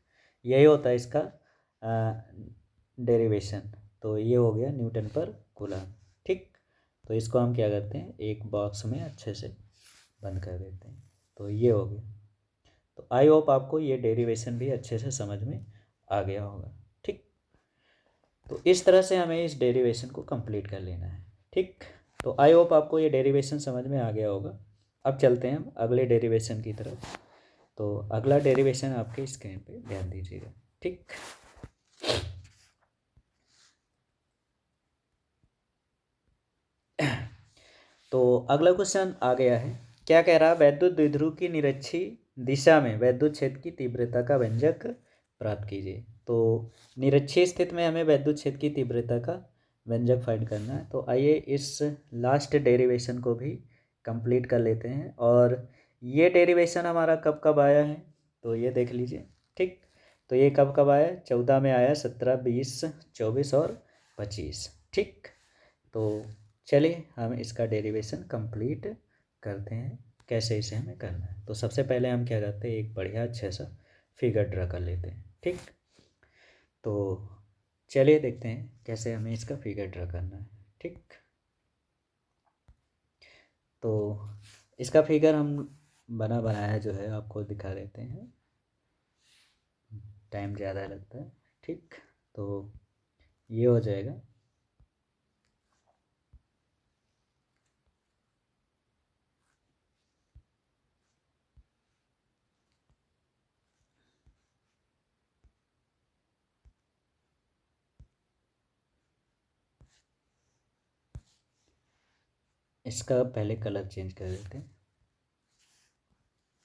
यही होता है इसका डेरिवेशन। तो ये हो गया न्यूटन पर कूलम, ठीक। तो इसको हम क्या करते हैं, एक बॉक्स में अच्छे से बंद कर देते हैं। तो ये हो गया। तो आई होप आपको ये डेरिवेशन भी अच्छे से समझ में आ गया होगा, ठीक। तो इस तरह से हमें इस डेरिवेशन को कंप्लीट कर लेना है, ठीक। तो आई होप आपको ये डेरिवेशन समझ में आ गया होगा। अब चलते हैं हम अगले डेरिवेशन की तरफ। तो अगला डेरिवेशन आपके स्क्रीन पे ध्यान दीजिएगा, ठीक। तो अगला क्वेश्चन आ गया है, क्या कह रहा है, वैद्युत द्विध्रुव की निरक्षी दिशा में वैद्युत क्षेत्र की तीव्रता का व्यंजक प्राप्त कीजिए। तो निरक्षीय स्थिति में हमें वैद्युत क्षेत्र की तीव्रता का व्यंजक फाइंड करना है। तो आइए इस लास्ट डेरिवेशन को भी कंप्लीट कर लेते हैं। और ये डेरिवेशन हमारा कब कब आया है, तो ये देख लीजिए, ठीक। तो ये कब कब आया, 14 में आया, 17, 20, 24 और 25, ठीक। तो चलिए हम इसका डेरिवेशन कंप्लीट करते हैं, कैसे इसे हमें करना है। तो सबसे पहले हम क्या करते हैं, एक बढ़िया अच्छा सा फिगर ड्रा कर लेते हैं, ठीक। तो चलिए देखते हैं कैसे हमें इसका फिगर ड्रा करना है, ठीक। तो इसका फिगर हम बनाया जो है आपको दिखा देते हैं, टाइम ज़्यादा लगता है, ठीक। तो ये हो जाएगा, इसका पहले कलर चेंज कर देते हैं,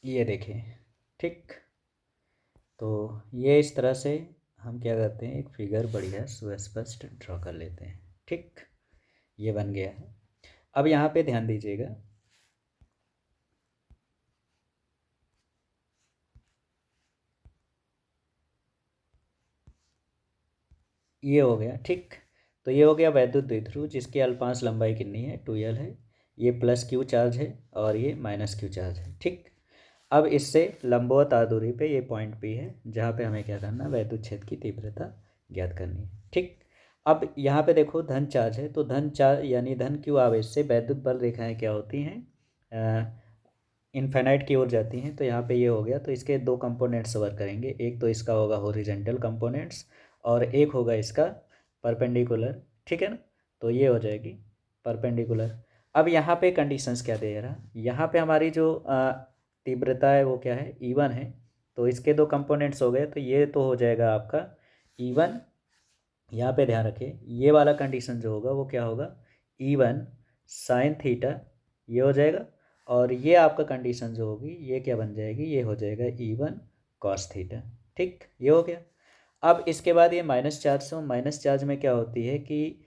ये देखें, ठीक। तो ये इस तरह से हम क्या करते हैं, एक फिगर बढ़िया सुस्पष्ट ड्रॉ कर लेते हैं, ठीक। ये बन गया है। अब यहाँ पे ध्यान दीजिएगा, ये हो गया, ठीक। तो ये हो गया वैद्युत द्विध्रुव जिसकी अल्पांश लंबाई कितनी है, 2l है। ये +q चार्ज है और ये -q चार्ज है, ठीक। अब इससे लंबवत आधुरी पे ये पॉइंट P है जहाँ पे हमें क्या करना है, वैद्युत क्षेत्र की तीव्रता ज्ञात करनी है, ठीक। अब यहाँ पे देखो धन चार्ज है, तो धन चार्ज यानी धन q आवेश से वैद्युत बल रेखाएं क्या होती हैं, इन्फेनाइट की ओर जाती हैं। तो यहाँ पे ये हो गया। तो इसके दो कंपोनेंट्स वर्क करेंगे, एक तो इसका होगा हॉरिजॉन्टल कंपोनेंट्स और एक होगा इसका परपेंडिकुलर, ठीक है ना। तो ये हो जाएगी परपेंडिकुलर। अब यहाँ पे कंडीशंस क्या दे रहा, यहाँ पे हमारी जो तीव्रता है वो क्या है, E1 है। तो इसके दो कंपोनेंट्स हो गए, तो ये तो हो जाएगा आपका E1। यहाँ पे ध्यान रखिए, ये वाला कंडीशन जो होगा वो क्या होगा, E1 साइन थीटा, ये हो जाएगा। और ये आपका कंडीशन जो होगी ये क्या बन जाएगी, ये हो जाएगा E1 कॉस थीटा, ठीक। ये हो गया। अब इसके बाद ये माइनस चार्ज से, माइनस चार्ज में क्या होती है कि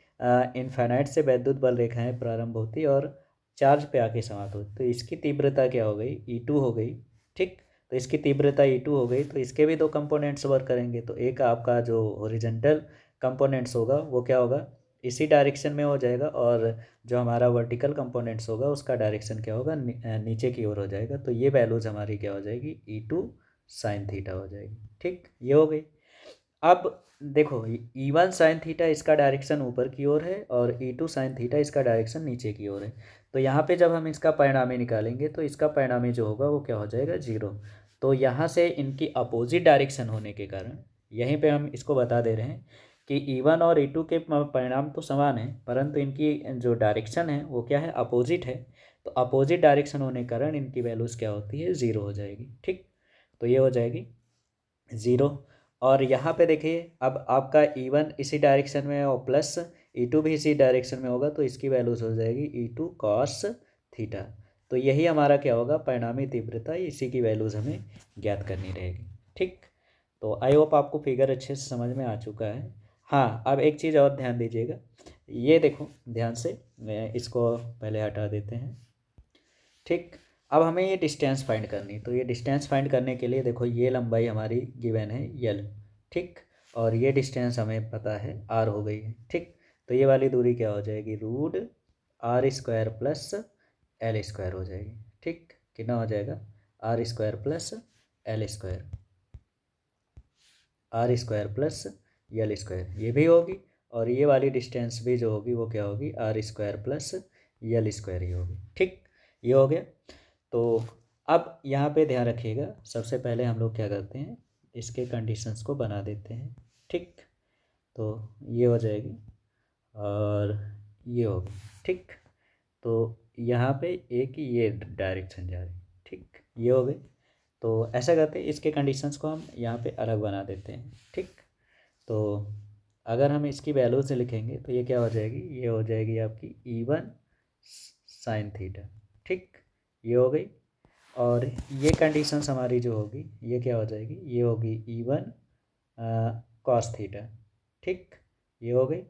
इनफाइनाइट से वैद्युत बल रेखाएं प्रारंभ होती और चार्ज पे आके समाप्त होती। तो इसकी तीव्रता क्या हो गई, E2 हो गई। ठीक, तो इसकी तीव्रता E2 हो गई। तो इसके भी दो कंपोनेंट्स वर्क करेंगे। तो एक आपका जो हॉरिजॉन्टल कंपोनेंट्स होगा वो क्या होगा, इसी डायरेक्शन में हो जाएगा, और जो हमारा वर्टिकल कंपोनेंट्स होगा उसका डायरेक्शन क्या होगा, नीचे की ओर हो जाएगा। तो ये वैल्यूज हमारी क्या हो जाएगी, E2 साइन थीटा हो जाएगी। ठीक, ये हो गई। अब देखो, E1 साइन थीटा इसका डायरेक्शन ऊपर की ओर है और E2 साइन थीटा इसका डायरेक्शन नीचे की ओर है। तो यहाँ पे जब हम इसका परिणामी निकालेंगे तो इसका परिणामी जो होगा वो क्या हो जाएगा, 0। तो यहाँ से इनकी अपोजिट डायरेक्शन होने के कारण यहीं पे हम इसको बता दे रहे हैं कि E1 और E2 के परिणाम तो समान है, परंतु इनकी जो डायरेक्शन है वो क्या है, अपोजिट है। तो अपोजिट डायरेक्शन होने के कारण इनकी वैल्यूज़ क्या होती है, 0 हो जाएगी। ठीक, तो ये हो जाएगी 0। और यहाँ पे देखिए, अब आपका E1 इसी डायरेक्शन में है और प्लस E2 भी इसी डायरेक्शन में होगा, तो इसकी वैल्यूज हो जाएगी E2 कॉस थीटा। तो यही हमारा क्या होगा, परिणामी तीव्रता, इसी की वैल्यूज हमें ज्ञात करनी रहेगी। ठीक, तो आई होप आपको फिगर अच्छे से समझ में आ चुका है। हाँ, अब एक चीज़ और ध्यान दीजिएगा, ये देखो ध्यान से, मैं इसको पहले हटा देते हैं। ठीक, अब हमें ये डिस्टेंस फाइंड करनी। तो ये डिस्टेंस फाइंड करने के लिए देखो, ये लंबाई हमारी गिवन है L। ठीक, और ये डिस्टेंस हमें पता है R हो गई है। ठीक, तो ये वाली दूरी क्या हो जाएगी, √R² प्लस L² हो जाएगी। ठीक, कितना हो जाएगा, R² plus L², R² plus L², ये भी होगी। और ये वाली डिस्टेंस भी जो होगी वो क्या होगी, R² प्लस L² ही होगी। ठीक, ये हो गया। तो अब यहाँ पे ध्यान रखिएगा, सबसे पहले हम लोग क्या करते हैं, इसके कंडीशंस को बना देते हैं। ठीक, तो ये हो जाएगी और ये होगी। ठीक, तो यहाँ पे एक ये डायरेक्शन जा रही। ठीक, ये हो गई। तो ऐसा करते हैं, इसके कंडीशंस को हम यहाँ पे अलग बना देते हैं। ठीक, तो अगर हम इसकी वैल्यू से लिखेंगे तो ये क्या हो जाएगी, ये हो जाएगी आपकी E1 साइन थीटा। ठीक, ये हो गई। और ये कंडीशंस हमारी जो होगी ये क्या हो जाएगी, ये होगी E1 कॉस थीटा। ठीक, ये हो गई।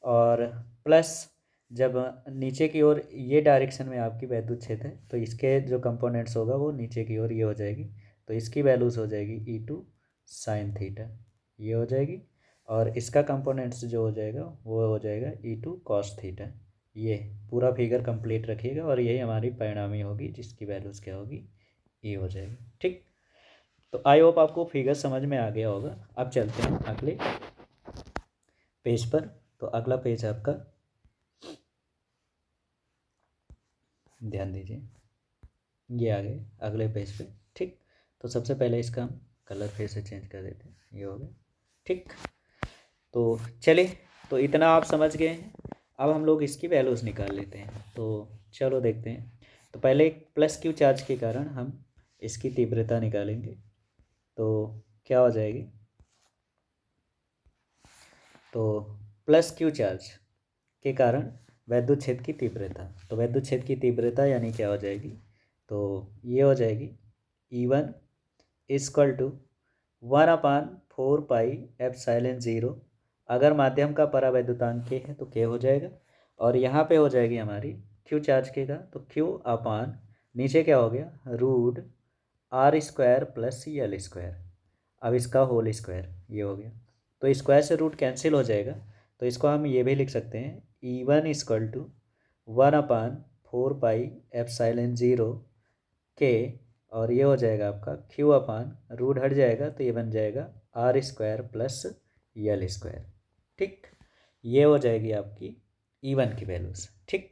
और प्लस जब नीचे की ओर ये डायरेक्शन में आपकी वैद्युत क्षेत्र है तो इसके जो कंपोनेंट्स होगा वो नीचे की ओर ये हो जाएगी। तो इसकी वैल्यूज़ हो जाएगी E2 साइन थीटा, ये हो जाएगी। और इसका कंपोनेंट्स जो हो जाएगा वो हो जाएगा E2 कॉस थीटा। ये पूरा फिगर कंप्लीट रखिएगा और यही हमारी परिणामी होगी जिसकी वैल्यूज़ क्या होगी, ये हो जाएगी। ठीक, तो आई होप आपको फिगर समझ में आ गया होगा। अब चलते हैं अगले पेज पर। तो अगला पेज आपका, ध्यान दीजिए, ये आ गए अगले पेज पे। ठीक, तो सबसे पहले इसका हम कलर फिर से चेंज कर देते हैं, ये हो गया। ठीक, तो चलिए, तो इतना आप समझ गए हैं। अब हम लोग इसकी वैल्यूज़ निकाल लेते हैं। तो चलो देखते हैं। तो पहले एक प्लस क्यू चार्ज के कारण हम इसकी तीव्रता निकालेंगे। तो क्या हो जाएगी, तो प्लस क्यू चार्ज के कारण वैद्युत क्षेत्र की तीव्रता। तो वैद्युत क्षेत्र की तीव्रता यानी क्या हो जाएगी, तो ये हो जाएगी E1 इक्वल टू 1/4πε0। अगर माध्यम का परावैद्युतांक K है तो K हो जाएगा। और यहाँ पे हो जाएगी हमारी क्यू चार्ज के का, तो Q/, नीचे क्या हो गया, √R² प्लस L²। अब इसका होल स्क्वायर, ये हो गया। तो स्क्वायर से रूट कैंसिल हो जाएगा। तो इसको हम ये भी लिख सकते हैं, E1 इक्वल टू 1/4πε0 K। और ये हो जाएगा आपका Q/, रूट हट जाएगा तो ये बन जाएगा R² प्लस L²। ठीक, ये हो जाएगी आपकी E1 की वैल्यूज़। ठीक,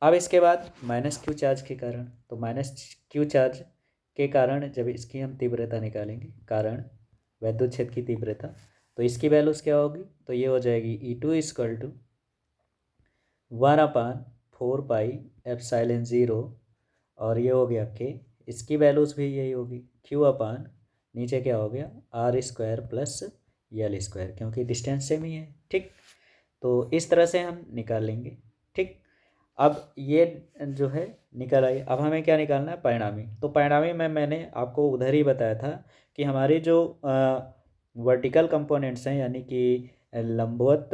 अब इसके बाद माइनस क्यू चार्ज के कारण, तो माइनस क्यू चार्ज के कारण जब इसकी हम तीव्रता निकालेंगे, कारण वैद्युत क्षेत्र की तीव्रता, तो इसकी वैल्यूज़ क्या होगी, तो ये हो जाएगी E2 इक्वल टू 1/4πε0। और ये हो गया K, इसकी वैल्यूज़ भी यही होगी, Q/, नीचे क्या हो गया, R² प्लस L², क्योंकि डिस्टेंस सेम ही है। ठीक, तो इस तरह से हम निकाल लेंगे। ठीक, अब ये जो है निकल आई। अब हमें क्या निकालना है, परिणामी। तो परिणामी में मैंने आपको उधर ही बताया था कि हमारी जो वर्टिकल कंपोनेंट्स हैं, यानी कि लंबवत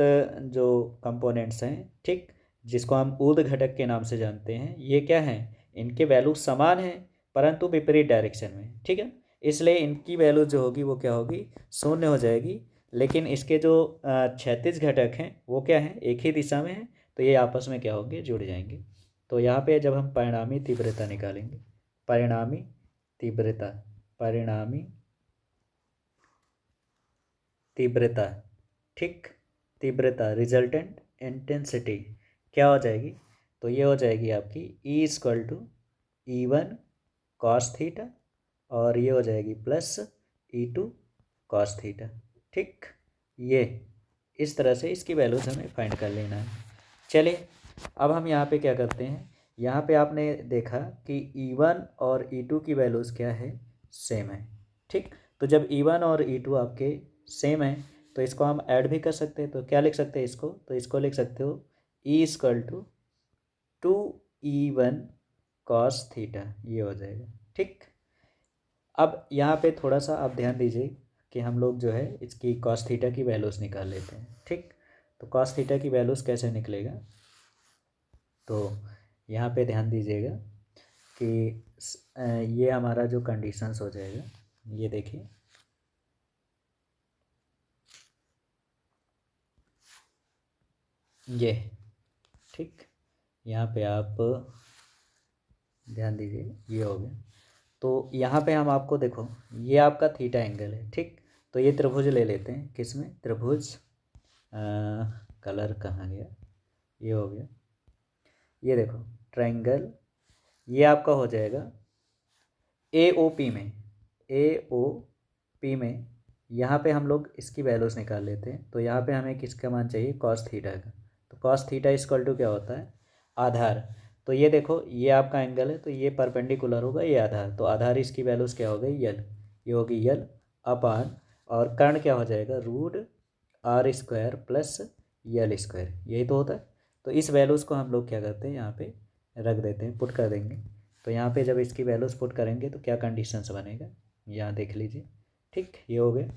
जो कंपोनेंट्स हैं, ठीक, जिसको हम ऊर्ध्व घटक के नाम से जानते हैं, ये क्या हैं, इनके वैल्यू समान हैं परंतु विपरीत डायरेक्शन में, ठीक है। इसलिए इनकी वैल्यू जो होगी वो क्या होगी, शून्य हो जाएगी। लेकिन इसके जो क्षैतिज घटक हैं वो क्या हैं, एक ही दिशा में हैं, तो ये आपस में क्या होंगे, जुड़ जाएंगे। तो यहाँ पे जब हम परिणामी तीव्रता निकालेंगे, परिणामी तीव्रता, परिणामी तीव्रता, ठीक, तीव्रता रिजल्टेंट इंटेंसिटी क्या हो जाएगी, तो ये हो जाएगी आपकी E=E1 cos थीटा, और ये हो जाएगी प्लस E2 cos थीटा, ठीक। ये इस तरह से इसकी वैल्यूज हमें फाइंड कर लेना है। चलिए अब हम यहाँ पे क्या करते हैं, यहाँ पे आपने देखा कि E1 और E2 की वैल्यूज़ क्या है, सेम है, ठीक। तो जब E1 और E2 आपके सेम है तो इसको हम ऐड भी कर सकते हैं। तो क्या लिख सकते हैं इसको, तो इसको लिख सकते हो E=2E1 cos थीटा, ये हो जाएगा, ठीक। अब यहाँ पे थोड़ा सा आप ध्यान दीजिए कि हम लोग जो है इसकी cos थीटा की वैल्यूज़ निकाल लेते हैं, ठीक। तो cos थीटा की वैल्यूज़ कैसे निकलेगा, तो यहाँ पे ध्यान दीजिएगा कि ये हमारा जो कंडीशंस हो जाएगा, ये देखिए, ये, ठीक, यहाँ पे आप ध्यान दीजिए, ये हो गया। तो यहाँ पे हम आपको देखो, ये आपका थीटा एंगल है, ठीक। तो ये त्रिभुज ले लेते हैं, किसमें, त्रिभुज, कलर कहाँ गया, ये हो गया, ये देखो ट्रायंगल, ये आपका हो जाएगा AOP में, AOP में यहाँ पे हम लोग इसकी वैल्यूज़ निकाल लेते हैं। तो यहाँ पे हमें किसका मान चाहिए, कॉस थीटा का। तो कॉस थीटा इक्वल टू क्या होता है, आधार। तो ये देखो ये आपका एंगल है, तो ये परपेंडिकुलर होगा, ये आधार, तो आधार इसकी वैल्यूज़ क्या हो गई, यल, ये होगी यल अपान, और कर्ण क्या हो जाएगा, √r² प्लस यल², यही तो होता है। तो इस वैल्यूज़ को हम लोग क्या करते हैं, यहाँ पे रख देते हैं, पुट कर देंगे। तो यहाँ पे जब इसकी वैल्यूज़ पुट करेंगे तो क्या कंडीशंस बनेगा, यहाँ देख लीजिए, ठीक, ये हो गया।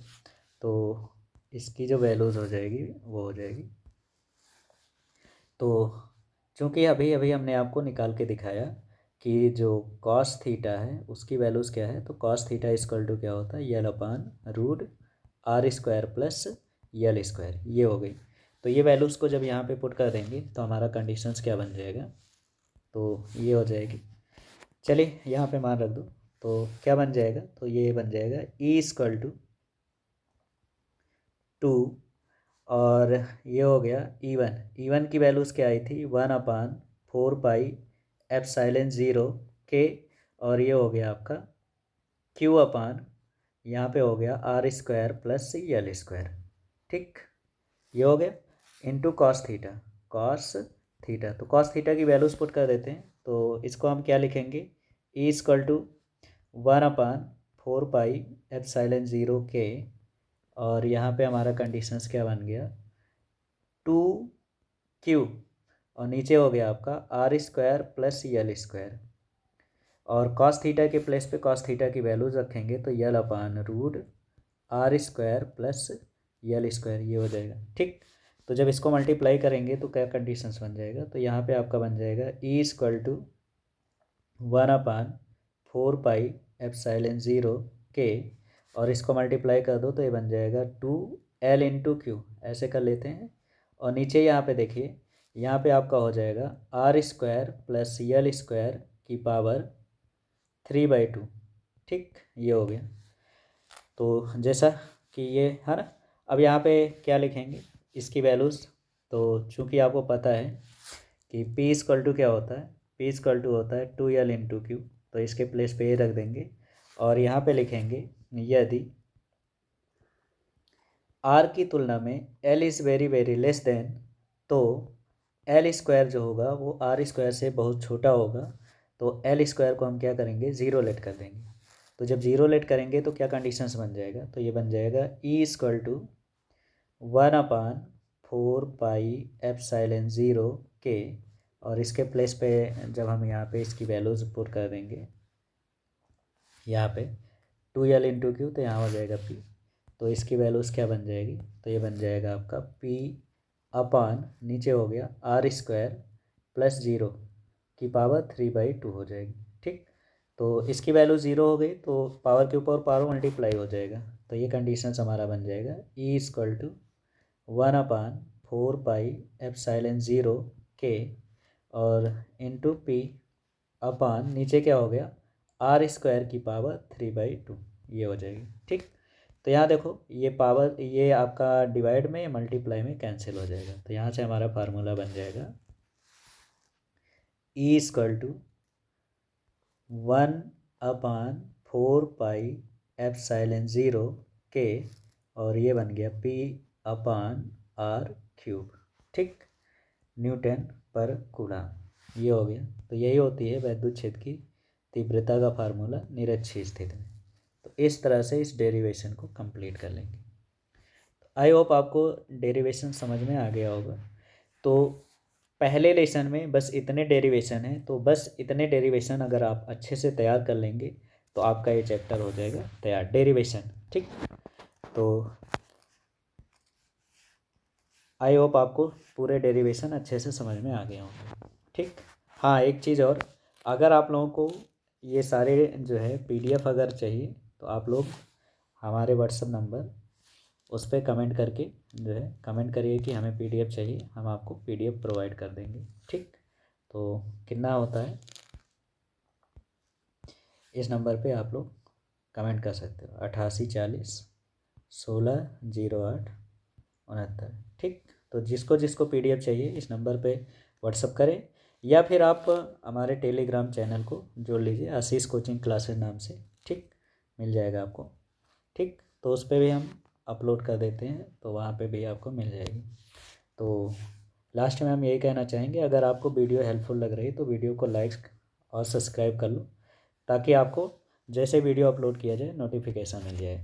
तो इसकी जो वैल्यूज़ हो जाएगी वो हो जाएगी, तो चूँकि अभी अभी हमने आपको निकाल के दिखाया कि जो कॉस थीटा है उसकी वैल्यूज़ क्या है, तो कॉस थीटा इक्वल टू क्या होता है, यल/√r² प्लस यल², ये हो गई। तो ये वैल्यूज़ को जब यहाँ पे पुट कर देंगे तो हमारा कंडीशंस क्या बन जाएगा, तो ये हो जाएगी। चलिए यहाँ पे मान रख दो, तो क्या बन जाएगा, तो ये बन जाएगा E=2, और ये हो गया E1 की वैल्यूज़ क्या आई थी, 1/4πε0 के, और ये हो गया आपका Q/, यहाँ पे हो गया r² प्लस यल², ठीक, ये हो गया into cos theta, cos theta. तो कॉस थीटा की वैल्यूज़ पुट कर देते हैं, तो इसको हम क्या लिखेंगे, E=1/4πε0 के, और यहाँ पे हमारा कंडीशंस क्या बन गया, 2Q, और नीचे हो गया आपका r² प्लस यल², और कॉस थीटा के प्लेस पे कॉस थीटा की वैल्यूज रखेंगे तो यल/√r² प्लस यल², ये हो जाएगा, ठीक। तो जब इसको मल्टीप्लाई करेंगे तो क्या कंडीशंस बन जाएगा, तो यहाँ पे आपका बन जाएगा E=1/4πε0 के, और इसको मल्टीप्लाई कर दो तो ये बन जाएगा 2L×Q, ऐसे कर लेते हैं। और नीचे यहाँ पे देखिए, यहाँ पे आपका हो जाएगा r² प्लस यल² की पावर 3/2, ठीक, ये हो गया। तो जैसा कि ये है ना, अब यहाँ पे क्या लिखेंगे इसकी वैल्यूज़, तो चूँकि आपको पता है कि P= क्या होता है, P= होता है 2L×Q, तो इसके प्लेस पे ये रख देंगे, और यहाँ पे लिखेंगे यदि R की तुलना में L is very very less than, तो L² जो होगा वो r² से बहुत छोटा होगा, तो L² को हम क्या करेंगे, ज़ीरो लेट कर देंगे। तो जब ज़ीरो लेट करेंगे तो क्या कंडीशंस बन जाएगा, तो ये बन जाएगा E=1/4πε0 के, और इसके प्लेस पे जब हम यहाँ पे इसकी वैल्यूज़ पुट कर देंगे, यहाँ पे 2L×Q, तो यहाँ हो जाएगा P। तो इसकी वैल्यूज़ क्या बन जाएगी, तो ये बन जाएगा आपका पी अपान नीचे हो गया आर स्क्वायर प्लस 0 की पावर 3/2 हो जाएगी। ठीक, तो इसकी वैल्यू 0 हो गई तो पावर के ऊपर पावर मल्टीप्लाई हो जाएगा, तो ये कंडीशन हमारा बन जाएगा E equal to 1/4 pi epsilon 0 के और इंटू पी अपान नीचे क्या हो गया आर स्क्वायर की पावर 3/2 ये हो जाएगी। ठीक, तो यहाँ देखो ये पावर ये आपका डिवाइड में मल्टीप्लाई में कैंसिल हो जाएगा, तो यहाँ से हमारा फार्मूला बन जाएगा E equal to 1/4 pi epsilon 0 के और ये बन गया पी अपान आर क्यूब। ठीक, न्यूटन पर कूलम ये हो गया। तो यही होती है वैद्युत क्षेत्र की तीव्रता का फार्मूला निरक्षीय स्थिति में। तो इस तरह से इस डेरिवेशन को कंप्लीट कर लेंगे। तो आई होप आपको डेरिवेशन समझ में आ गया होगा। तो पहले लेसन में बस इतने डेरिवेशन हैं, तो बस इतने डेरिवेशन अगर आप अच्छे से तैयार कर लेंगे तो आपका ये चैप्टर हो जाएगा तैयार, डेरिवेशन। ठीक, तो आई होप आपको पूरे डेरिवेशन अच्छे से समझ में आ गए होंगे। ठीक, हाँ एक चीज़ और, अगर आप लोगों को ये सारे जो है पीडीएफ अगर चाहिए तो आप लोग हमारे व्हाट्सएप नंबर उस पर कमेंट करके जो है कमेंट करिए कि हमें पीडीएफ चाहिए, हम आपको पीडीएफ प्रोवाइड कर देंगे। ठीक, तो कितना होता है इस नंबर पे आप लोग कमेंट कर सकते हो 8840160869। ठीक, तो जिसको जिसको पीडीएफ चाहिए इस नंबर पे व्हाट्सअप करें या फिर आप हमारे टेलीग्राम चैनल को जोड़ लीजिए आशीष कोचिंग क्लासेस नाम से। ठीक, मिल जाएगा आपको। ठीक, तो उस पर भी हम अपलोड कर देते हैं, तो वहाँ पे भी आपको मिल जाएगी। तो लास्ट में हम यही कहना चाहेंगे, अगर आपको वीडियो हेल्पफुल लग रही है तो वीडियो को लाइक और सब्सक्राइब कर लो, ताकि आपको जैसे वीडियो अपलोड किया जाए नोटिफिकेशन मिल जाए।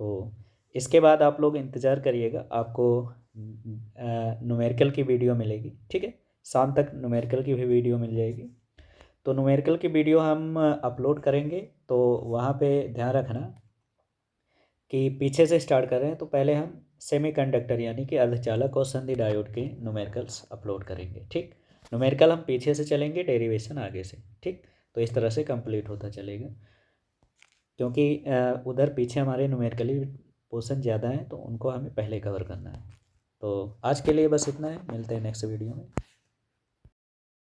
तो इसके बाद आप लोग इंतज़ार करिएगा, आपको न्यूमेरिकल की वीडियो मिलेगी। ठीक है, शाम तक न्यूमेरिकल की भी वीडियो मिल जाएगी। तो न्यूमेरिकल की वीडियो हम अपलोड करेंगे, तो वहाँ पे ध्यान रखना कि पीछे से स्टार्ट कर रहे हैं तो पहले हम सेमीकंडक्टर यानी कि अर्धचालक और संधि डायोड के न्यूमेरिकल्स अपलोड करेंगे। ठीक, न्यूमेरिकल हम पीछे से चलेंगे, डेरिवेशन आगे से। ठीक, तो इस तरह से कंप्लीट होता चलेगा, क्योंकि उधर पीछे हमारे न्यूमेरिकली पोर्शन ज़्यादा हैं तो उनको हमें पहले कवर करना है। तो आज के लिए बस इतना है, मिलते हैं नेक्स्ट वीडियो में।